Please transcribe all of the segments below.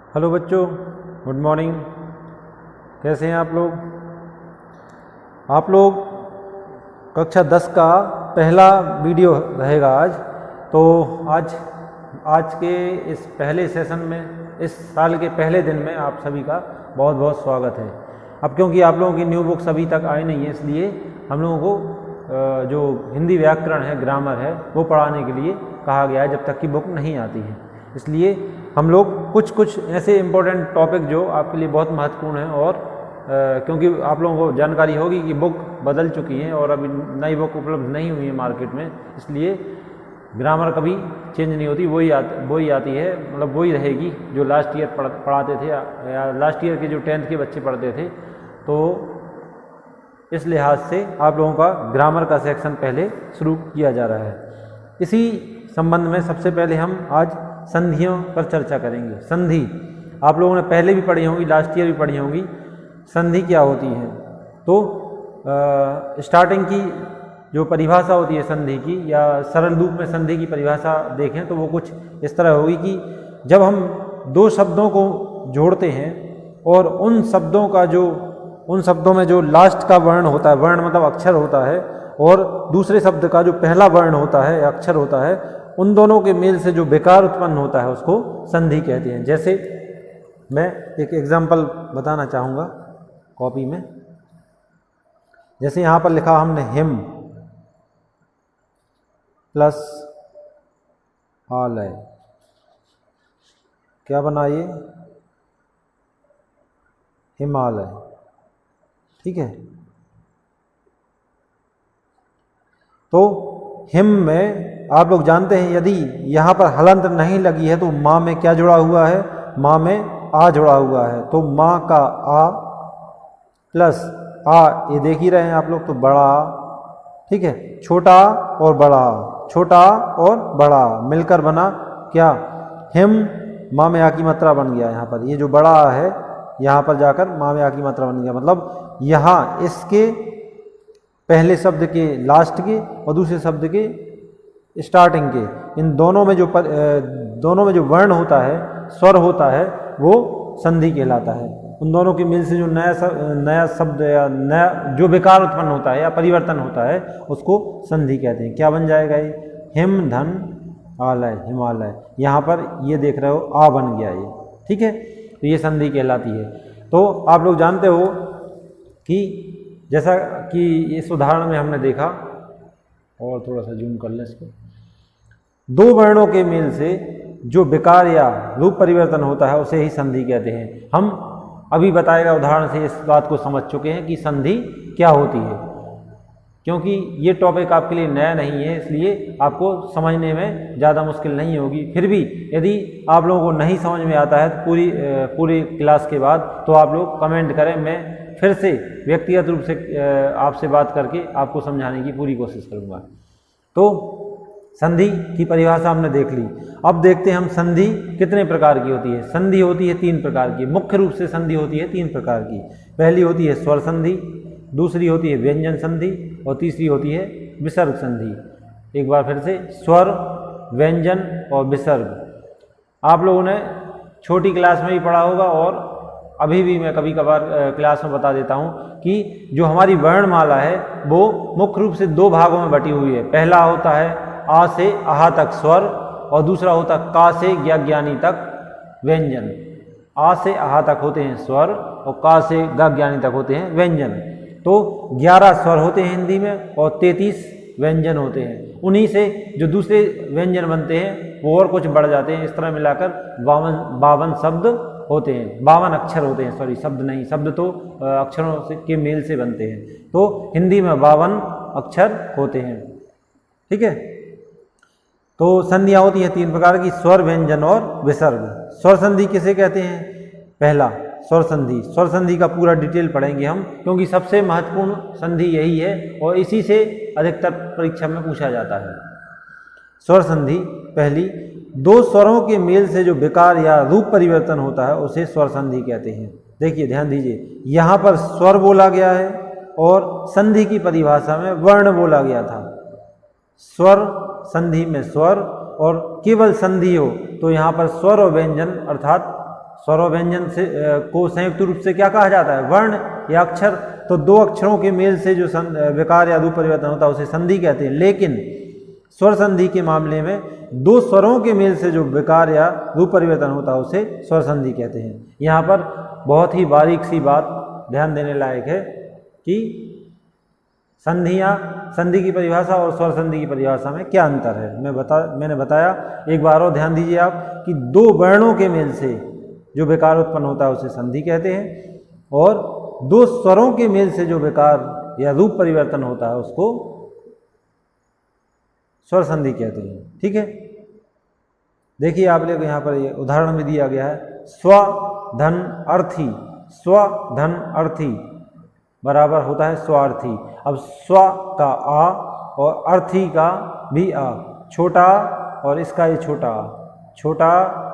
Hello बच्चों, good morning. कैसे हैं आप लोग? कक्षा 10 का पहला वीडियो रहेगा आज। तो आज के इस पहले सेशन में, इस साल के पहले दिन में आप सभी का बहुत बहुत स्वागत है। अब क्योंकि आप लोगों की न्यू बुक्स अभी तक आई नहीं है, इसलिए हम लोगों को जो हिंदी व्याकरण है, ग्रामर है, वो पढ़ाने के लिए कहा गया है जब तक कि बुक नहीं आती है। इसलिए हम लोग कुछ ऐसे इम्पोर्टेंट टॉपिक जो आपके लिए बहुत महत्वपूर्ण हैं, और क्योंकि आप लोगों को जानकारी होगी कि बुक बदल चुकी है और अभी नई बुक उपलब्ध नहीं हुई है मार्केट में, इसलिए ग्रामर कभी चेंज नहीं होती, वही आती है, मतलब वही रहेगी जो लास्ट ईयर पढ़ाते थे, या लास्ट ईयर के जो 10th के बच्चे पढ़ते थे। तो इस लिहाज से आप लोगों का ग्रामर का सेक्शन पहले शुरू किया जा रहा है। इसी संबंध में सबसे पहले हम आज संधियों पर चर्चा करेंगे। संधि आप लोगों ने पहले भी पढ़ी होंगी, लास्ट ईयर भी पढ़ी होंगी। संधि क्या होती है? तो स्टार्टिंग की जो परिभाषा होती है संधि की, या सरल रूप में संधि की परिभाषा देखें तो वो कुछ इस तरह होगी कि जब हम दो शब्दों को जोड़ते हैं और उन शब्दों में जो लास्ट का वर्ण होता है, वर्ण मतलब अक्षर होता है, और दूसरे शब्द का जो पहला वर्ण होता है, अक्षर होता है, उन दोनों के मेल से जो विकार उत्पन्न होता है उसको संधि कहते हैं। जैसे मैं एक एग्जाम्पल बताना चाहूँगा कॉपी में। जैसे यहाँ पर लिखा हमने हिम प्लस आलय, क्या बना ये? हिमालय। ठीक है। तो हिम में आप लोग जानते हैं, यदि यहाँ पर हलंत नहीं लगी है तो माँ में क्या जुड़ा हुआ है? माँ में आ जुड़ा हुआ है। तो माँ का आ प्लस आ, ये देख ही रहे हैं आप लोग, तो बड़ा आ। ठीक है। छोटा और बड़ा, छोटा और बड़ा मिलकर बना क्या? हिम। माँ में आ की मात्रा बन गया यहाँ पर। ये जो बड़ा आ है यहाँ पर जाकर माँ में आ की मात्रा बन गया, मतलब यहाँ इसके पहले शब्द के लास्ट के और दूसरे शब्द के स्टार्टिंग के, इन दोनों में जो वर्ण होता है, स्वर होता है, वो संधि कहलाता है। उन दोनों के मिल से जो नया शब्द या नया जो विकार उत्पन्न होता है या परिवर्तन होता है उसको संधि कहते हैं। क्या बन जाएगा ये? हिम धन आलय, हिमालय। यहाँ पर ये देख रहे हो आ बन गया ये। ठीक है। तो ये संधि कहलाती है। तो आप लोग जानते हो कि जैसा कि इस उदाहरण में हमने देखा, और थोड़ा सा जूम कर लें इसको, दो वर्णों के मेल से जो विकार या रूप परिवर्तन होता है उसे ही संधि कहते हैं। हम अभी बताएगा उदाहरण से इस बात को समझ चुके हैं कि संधि क्या होती है। क्योंकि ये टॉपिक आपके लिए नया नहीं है, इसलिए आपको समझने में ज़्यादा मुश्किल नहीं होगी। फिर भी यदि आप लोगों को नहीं समझ में आता है तो पूरी क्लास के बाद तो आप लोग कमेंट करें, मैं फिर से व्यक्तिगत रूप से आपसे बात करके आपको समझाने की पूरी कोशिश करूँगा। तो संधि की परिभाषा हमने देख ली। अब देखते हैं हम संधि कितने प्रकार की होती है। संधि होती है 3 प्रकार की, मुख्य रूप से संधि होती है 3 प्रकार की। पहली होती है स्वर संधि, दूसरी होती है व्यंजन संधि, और तीसरी होती है विसर्ग संधि। एक बार फिर से, स्वर, व्यंजन और विसर्ग आप लोगों ने छोटी क्लास में भी पढ़ा होगा, और अभी भी मैं कभी कभार क्लास में बता देता हूँ कि जो हमारी वर्णमाला है वो मुख्य रूप से 2 भागों में बटी हुई है। पहला होता है आ से आहा तक स्वर, और दूसरा होता है का से ज्ञानी तक व्यंजन। आ से आहा तक होते हैं स्वर और का से ज्ञानी तक होते हैं व्यंजन। तो 11 स्वर होते हैं हिंदी में और 33 व्यंजन होते हैं। उन्हीं से जो दूसरे व्यंजन बनते हैं वो और कुछ बढ़ जाते हैं। इस तरह मिलाकर 52 शब्द होते हैं, 52 अक्षर होते हैं। सॉरी, शब्द नहीं, शब्द तो अक्षरों से के मेल से बनते हैं। तो हिंदी में 52 अक्षर होते हैं। ठीक है। तो संधियाँ होती हैं 3 प्रकार की, स्वर, व्यंजन और विसर्ग। स्वर संधि किसे कहते हैं? पहला स्वर संधि। स्वर संधि का पूरा डिटेल पढ़ेंगे हम, क्योंकि सबसे महत्वपूर्ण संधि यही है और इसी से अधिकतर परीक्षा में पूछा जाता है। स्वर संधि पहली, 2 स्वरों के मेल से जो विकार या रूप परिवर्तन होता है उसे स्वर संधि कहते हैं। देखिए, ध्यान दीजिए, यहाँ पर स्वर बोला गया है और संधि की परिभाषा में वर्ण बोला गया था। स्वर संधि में स्वर, और केवल संधि हो तो यहाँ पर स्वर और व्यंजन अर्थात स्वर और व्यंजन से को संयुक्त रूप से क्या कहा जाता है? वर्ण या अक्षर। तो दो अक्षरों के मेल से जो विकार या रूप परिवर्तन होता है उसे संधि कहते हैं। लेकिन स्वर संधि के मामले में दो स्वरों के मेल से जो विकार या रूप परिवर्तन होता है उसे स्वर संधि कहते हैं। यहाँ पर बहुत ही बारीक सी बात ध्यान देने लायक है कि संधि की परिभाषा और स्वर संधि की परिभाषा में क्या अंतर है। मैंने बताया, एक बार और ध्यान दीजिए आप, कि दो वर्णों के मेल से जो विकार उत्पन्न होता है उसे संधि कहते हैं, और दो स्वरों के मेल से जो विकार या रूप परिवर्तन होता है उसको स्वर संधि कहते हैं। ठीक है, देखिए आप लोग यहाँ पर ये उदाहरण भी दिया गया है। स्व धन अर्थी, स्व धन अर्थी बराबर होता है स्वार्थी। अब स्व का आ और अर्थी का भी आ, छोटा और इसका ये छोटा आ, छोटा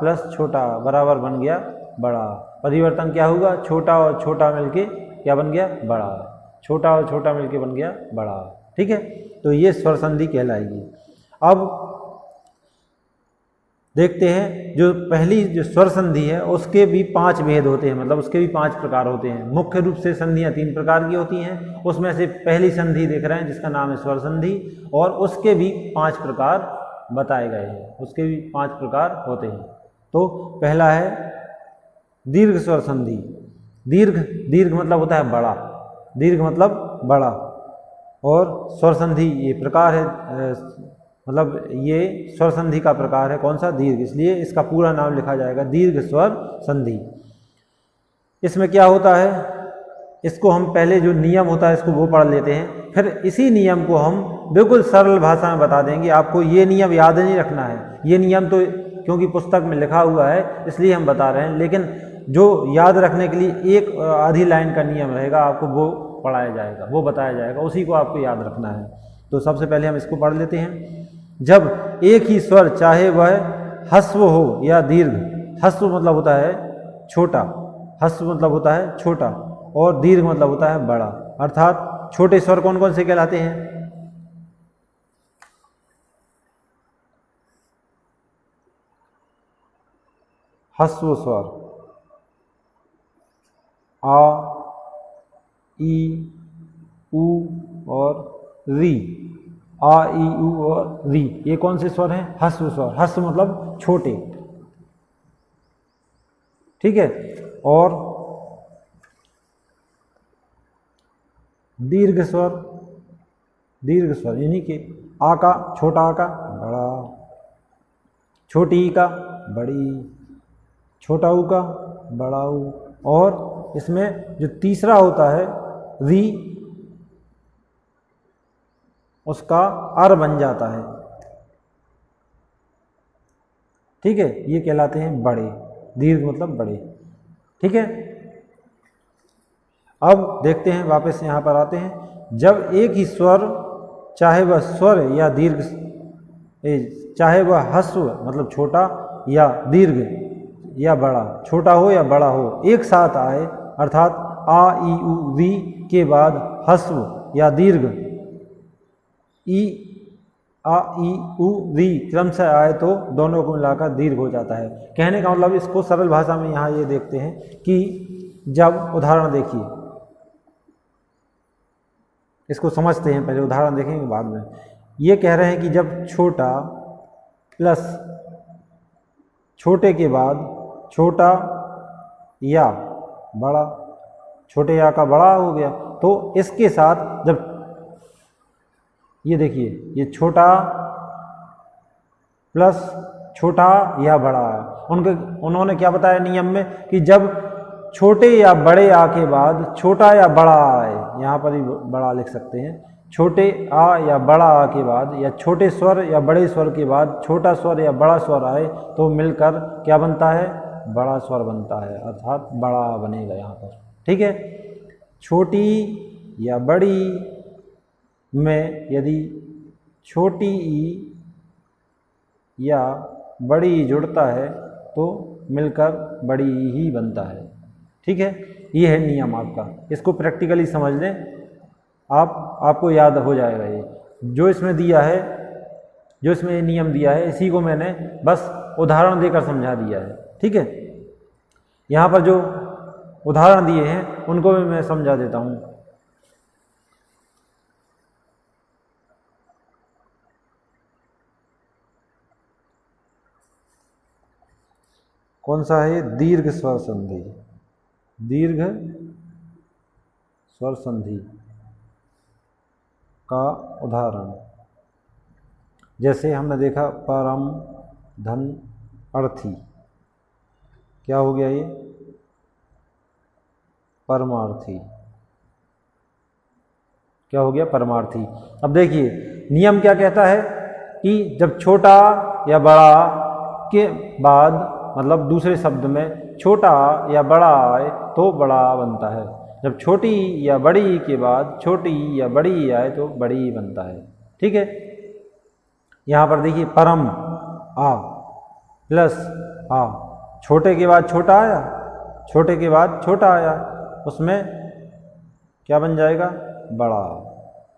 प्लस छोटा बराबर बन गया बड़ा। परिवर्तन क्या होगा? छोटा और छोटा मिलके क्या बन गया? बड़ा। छोटा और छोटा मिलके बन गया बड़ा। ठीक है, तो ये स्वर संधि कहलाएगी। अब देखते हैं जो पहली जो स्वर संधि है उसके भी 5 भेद होते हैं, मतलब उसके भी 5 प्रकार होते हैं। मुख्य रूप से संधियां 3 प्रकार की होती हैं, उसमें से पहली संधि देख रहे हैं जिसका नाम है स्वर संधि, और उसके भी 5 प्रकार बताए गए हैं। उसके भी 5 प्रकार होते हैं। तो पहला है दीर्घ स्वर संधि। दीर्घ मतलब होता है बड़ा, दीर्घ मतलब बड़ा, और स्वर संधि ये प्रकार है, मतलब ये स्वर संधि का प्रकार है। कौन सा? दीर्घ, इसलिए इसका पूरा नाम लिखा जाएगा दीर्घ स्वर संधि। इसमें क्या होता है, इसको हम पहले जो नियम होता है इसको वो पढ़ लेते हैं, फिर इसी नियम को हम बिल्कुल सरल भाषा में बता देंगे। आपको ये नियम याद नहीं रखना है, ये नियम तो क्योंकि पुस्तक में लिखा हुआ है इसलिए हम बता रहे हैं, लेकिन जो याद रखने के लिए एक आधी लाइन का नियम रहेगा आपको वो पढ़ाया जाएगा, वो बताया जाएगा, उसी को आपको याद रखना है। तो सबसे पहले हम इसको पढ़ लेते हैं। जब एक ही स्वर, चाहे वह ह्रस्व हो या दीर्घ, ह्रस्व मतलब होता है छोटा, ह्रस्व मतलब होता है छोटा, और दीर्घ मतलब होता है बड़ा। अर्थात छोटे स्वर कौन कौन से कहलाते हैं? ह्रस्व स्वर आ, ई, उ और री। आ, ई, उ और री, ये कौन से स्वर हैं? ह्रस्व स्वर। ह्रस्व मतलब छोटे। ठीक है, और दीर्घ स्वर, दीर्घ स्वर यानी कि आ का, छोटा आ का बड़ा, छोटी ई का बड़ी, छोटा ऊ का बड़ा ऊ, और इसमें जो तीसरा होता है री, उसका अर बन जाता है। ठीक है, ये कहलाते हैं बड़े। दीर्घ मतलब बड़े। ठीक है, अब देखते हैं, वापस यहाँ पर आते हैं। जब एक ही स्वर, चाहे वह स्वर या दीर्घ, चाहे वह ह्रस्व मतलब छोटा या दीर्घ या बड़ा, छोटा हो या बड़ा हो, एक साथ आए, अर्थात आ, ई, उ, री के बाद ह्रस्व या दीर्घ ई, आ, ई, उ, री क्रम से आए तो दोनों को मिलाकर दीर्घ हो जाता है। कहने का मतलब, इसको सरल भाषा में यहाँ ये देखते हैं कि जब उदाहरण देखिए, इसको समझते हैं, पहले उदाहरण देखेंगे बाद में। ये कह रहे हैं कि जब छोटा प्लस छोटे के बाद छोटा या बड़ा, छोटे या का बड़ा हो गया, तो इसके साथ जब ये देखिए, ये छोटा प्लस छोटा या बड़ा है, उन्होंने क्या बताया नियम में कि जब छोटे या बड़े आ के बाद छोटा या बड़ा आए, यहाँ पर ही बड़ा लिख सकते हैं, छोटे आ या बड़ा आ के बाद, या छोटे स्वर या बड़े स्वर के बाद छोटा स्वर या बड़ा स्वर आए तो मिलकर क्या बनता है? बड़ा स्वर बनता है, अर्थात बड़ा बनेगा यहाँ पर। ठीक है, छोटी या बड़ी में यदि छोटी ई या बड़ी ई जुड़ता है तो मिलकर बड़ी ई ही बनता है। ठीक है, ये है नियम आपका, इसको प्रैक्टिकली समझ लें आपको याद हो जाएगा। ये जो इसमें दिया है, जो इसमें ये नियम दिया है, इसी को मैंने बस उदाहरण देकर समझा दिया है। ठीक है, यहाँ पर जो उदाहरण दिए हैं उनको भी मैं समझा देता हूँ। कौन सा है? दीर्घ स्वर संधि। दीर्घ स्वर संधि का उदाहरण जैसे हमने देखा परम धन अर्थी, क्या हो गया ये? परमार्थी। क्या हो गया? परमार्थी। अब देखिए नियम क्या कहता है कि जब छोटा या बड़ा के बाद मतलब दूसरे शब्द में छोटा या बड़ा आए तो बड़ा बनता है, जब छोटी या बड़ी के बाद छोटी या बड़ी आए तो बड़ी बनता है। ठीक है, यहाँ पर देखिए परम आ प्लस आ, छोटे के बाद छोटा आया, छोटे के बाद छोटा आया, उसमें क्या बन जाएगा? बड़ा।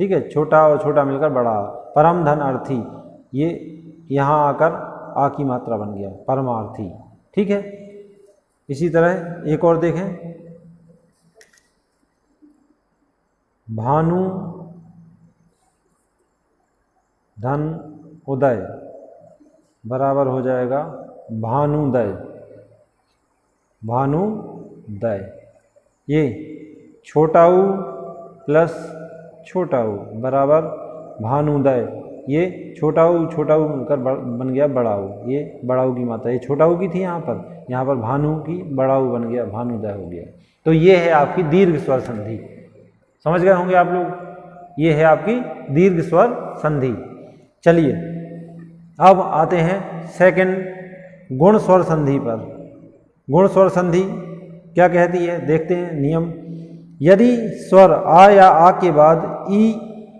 ठीक है, छोटा और छोटा मिलकर बड़ा। परम धन अर्थी, ये यहाँ आकर आ की मात्रा बन गया परमार्थी। ठीक है, इसी तरह एक और देखें, भानु धन उदय बराबर हो जाएगा भानुदय। भानुदय, ये छोटा ऊ प्लस छोटा ऊ बराबर भानुदय। ये छोटा ऊ मिलकर बन गया बड़ा ऊ। ये बड़ा ऊ की मात्रा, ये छोटा ऊ की थी यहाँ पर भानु की बड़ा ऊ बन गया, भानुदय हो गया। तो ये है आपकी दीर्घ स्वर संधि। समझ गए होंगे आप लोग, ये है आपकी दीर्घ स्वर संधि। चलिए अब आते हैं सेकंड गुण स्वर संधि पर। गुण स्वर संधि क्या कहती है देखते हैं नियम। यदि स्वर आ या आ के बाद ई,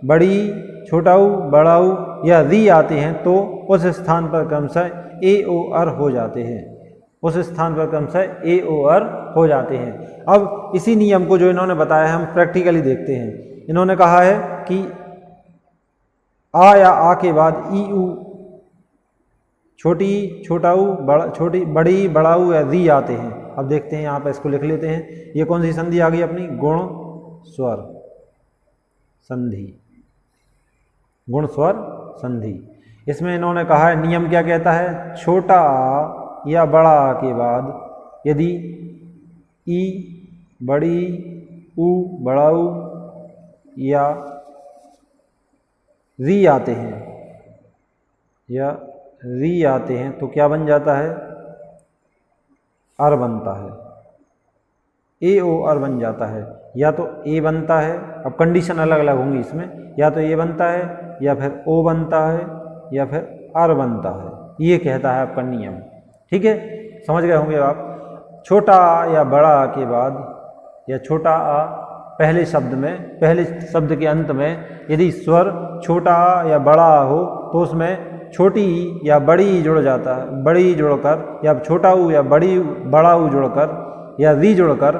बड़ी, छोटा ऊ, बड़ा ऊ या री आते हैं तो उस स्थान पर क्रमशः ए ओ अर हो जाते हैं। उस स्थान पर क्रमशः ए ओ अर हो जाते हैं। अब इसी नियम को जो इन्होंने बताया हम प्रैक्टिकली देखते हैं। इन्होंने कहा है कि आ या आ के बाद ई ऊ, छोटी, छोटा ऊ, बड़ा, छोटी, बड़ी, बड़ा ऊ या री आते हैं। अब देखते हैं, यहाँ पर इसको लिख लेते हैं। ये कौन सी संधि आ गई अपनी? गुण स्वर संधि। गुण स्वर संधि। इसमें इन्होंने कहा है नियम क्या कहता है, छोटा आ या बड़ा आ के बाद यदि ई, बड़ी, ऊ, बड़ा ऊ या री आते हैं तो क्या बन जाता है? अर बनता है। ए ओ अर बन जाता है। या तो ए बनता है, अब कंडीशन अलग अलग होंगी इसमें, या तो ए बनता है या फिर ओ बनता है या फिर अर बनता है। ये कहता है आपका नियम। ठीक है, समझ गए होंगे आप। छोटा आ या बड़ा आ के बाद या छोटा आ पहले शब्द में, पहले शब्द के अंत में यदि स्वर छोटा आ या बड़ा आ हो तो उसमें छोटी या बड़ी जुड़ जाता है। बड़ी जुड़कर या छोटा ऊ या बड़ा ऊ जुड़कर या री जुड़कर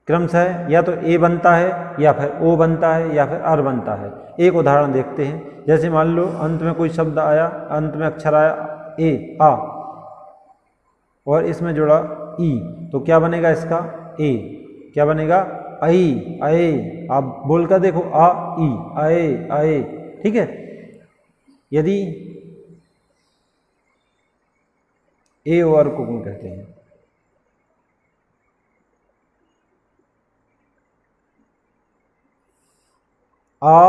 क्रमशः या तो ए बनता है या फिर ओ बनता है या फिर अर बनता है। एक उदाहरण देखते हैं। जैसे मान लो अंत में कोई शब्द आया, अंत में अक्षर आया ए, आ, और इसमें जुड़ा ई, तो क्या बनेगा इसका? ए। क्या बनेगा? आई, आए। आप बोलकर देखो, आ ई, आए, आए। ठीक है, यदि ए और को कौन कहते हैं? आ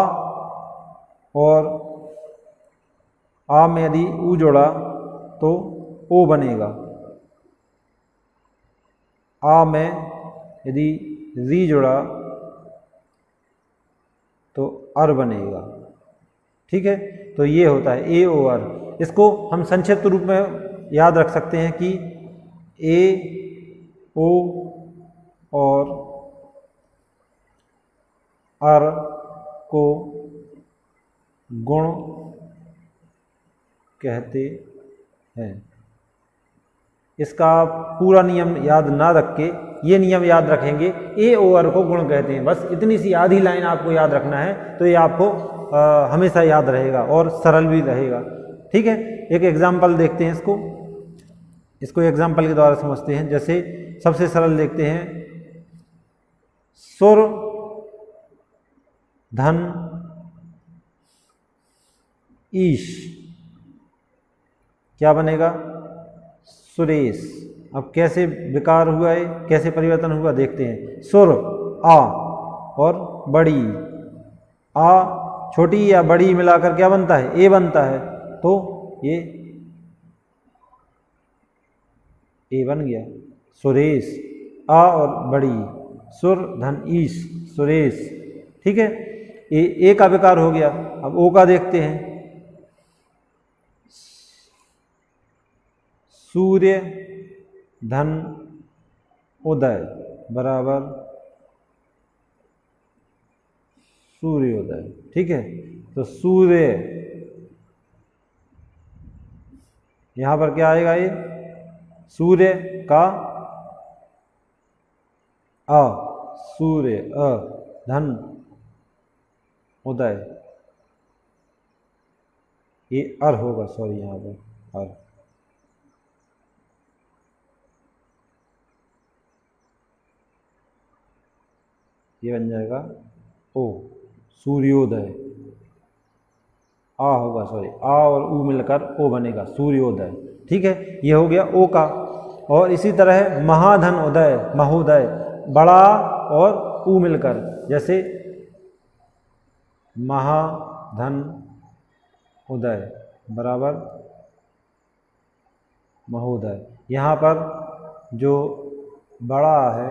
और आ में यदि ऊ जोड़ा तो ओ बनेगा। आ में यदि री जोड़ा तो अर बनेगा। ठीक है, तो ये होता है ए ओ अर। इसको हम संक्षिप्त रूप में याद रख सकते हैं कि ए, ओ और अर को गुण कहते हैं। इसका पूरा नियम याद ना रख के ये नियम याद रखेंगे, ए ओ अर को गुण कहते हैं। बस इतनी सी आधी लाइन आपको याद रखना है तो ये आपको हमेशा याद रहेगा और सरल भी रहेगा। ठीक है, एक एग्जाम्पल देखते हैं इसको। इसको एग्जाम्पल के द्वारा समझते हैं। जैसे सबसे सरल देखते हैं, सुर धन ईश, क्या बनेगा? सुरेश। अब कैसे विकार हुआ है, कैसे परिवर्तन हुआ देखते हैं। सुर आ और बड़ी आ, छोटी या बड़ी मिलाकर क्या बनता है? ए बनता है। तो ये ए बन गया। सुरेश, आ और बड़ी, सुर धन ईश, सुरेश। ठीक है, ए का विकार हो गया। अब ओ का देखते हैं, सूर्य धन उदय बराबर सूर्योदय। ठीक है, तो सूर्य यहां पर क्या आएगा? ये सूर्य का अ, सूर्य अ धन उदय, ये अर होगा, सॉरी यहां पर अर। ये बन जाएगा ओ, सूर्योदय। आ होगा, सॉरी आ और ऊ मिलकर ओ बनेगा, सूर्योदय। ठीक है, ये हो गया ओ का। और इसी तरह महाधन उदय, महोदय, बड़ा और ऊ मिलकर, जैसे महाधन उदय बराबर महोदय। यहाँ पर जो बड़ा है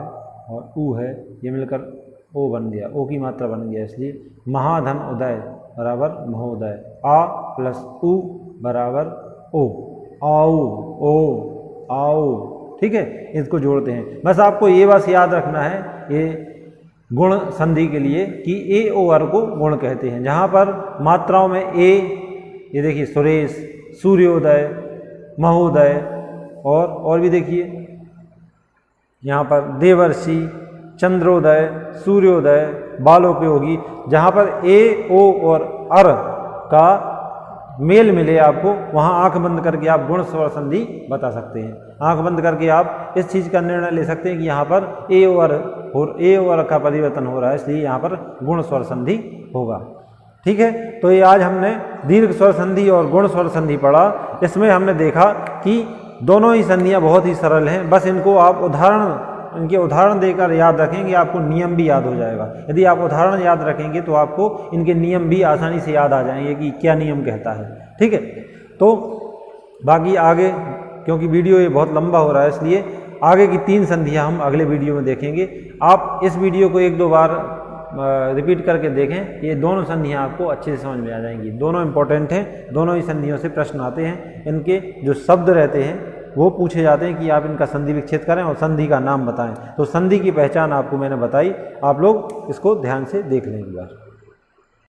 और ऊ है ये मिलकर ओ बन गया, ओ की मात्रा बन गया, इसलिए महाधन उदय बराबर महोदय। आ प्लस ऊ बराबर ओ, आओ, ओ आओ। ठीक है, इसको जोड़ते हैं। बस आपको ये बस याद रखना है, ये गुण संधि के लिए कि ए ओ अर को गुण कहते हैं। जहाँ पर मात्राओं में ए, ये देखिए सुरेश, सूर्योदय, महोदय, और भी देखिए यहाँ पर देवर्षि, चंद्रोदय, सूर्योदय, बालोपयोगी। जहाँ पर ए ओ और अर का मेल मिले आपको, वहाँ आंख बंद करके आप गुण स्वर संधि बता सकते हैं। आंख बंद करके आप इस चीज़ का निर्णय ले सकते हैं कि यहाँ पर ए और अर का परिवर्तन हो रहा है, इसलिए यहाँ पर गुण स्वर संधि होगा। ठीक है, तो ये आज हमने दीर्घ स्वर संधि और गुण स्वर संधि पढ़ा। इसमें हमने देखा कि दोनों ही संधियाँ बहुत ही सरल हैं, बस इनको आप इनके उदाहरण देकर याद रखेंगे, आपको नियम भी याद हो जाएगा। यदि आप उदाहरण याद रखेंगे तो आपको इनके नियम भी आसानी से याद आ जाएंगे कि क्या नियम कहता है। ठीक है, तो बाकी आगे, क्योंकि वीडियो ये बहुत लंबा हो रहा है, इसलिए आगे की 3 संधियां हम अगले वीडियो में देखेंगे। आप इस वीडियो को 1-2 बार रिपीट करके देखें, ये दोनों संधियां आपको अच्छे से समझ में आ जाएंगी। दोनों इंपॉर्टेंट हैं, दोनों ही संधियों से प्रश्न आते हैं। इनके जो शब्द रहते हैं वो पूछे जाते हैं कि आप इनका संधि विच्छेद करें और संधि का नाम बताएं। तो संधि की पहचान आपको मैंने बताई, आप लोग इसको ध्यान से देख लें एक बार।